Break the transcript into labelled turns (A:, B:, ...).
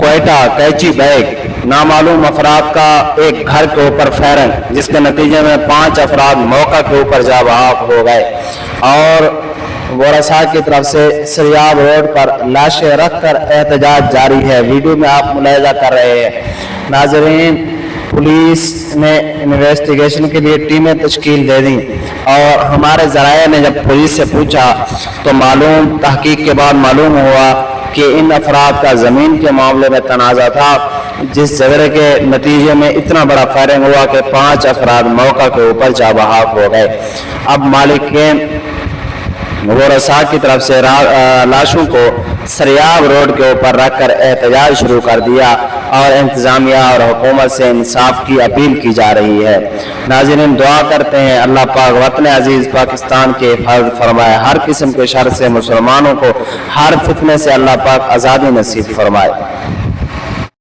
A: क्वेटा कैची bag नामालूम अफराद का एक घर के ऊपर फायरिंग, जिसके नतीजे में 5 अफराद मौका के ऊपर जा बहाक हो गए। और वरसा की तरफ से सरियाब रोड पर लाशें रखकर एहतजाज जारी है। वीडियो में आप मुलाहिजा कर रहे हैं। नाज़रीन, पुलिस ने इन्वेस्टिगेशन के लिए टीमें तश्कील दे दी और हमारे ज़राए ने जब पुलिस से पूछा तो तहकीक के बाद मालूम हुआ कि इन अफराद का ज़मीन के मामले में तनाज़ा था, जिस झगड़े के नतीजे में इतना बड़ा फायरिंग हुआ कि 5 अफराद मौका के ऊपर जा बहाक हो गए। अब मालिक के वरसा की तरफ से लाशों को सरियाब रोड के ऊपर रखकर एहतजाज शुरू कर दिया और इंतज़ामिया और हुकूमत से इंसाफ की अपील की जा रही है। नाज़रीन, दुआ करते हैं अल्लाह पाक वतन अजीज़ पाकिस्तान के हिफाजत फरमाए, हर किस्म के शर से मुसलमानों को हर फितने से अल्लाह पाक आज़ादी नसीब फरमाए।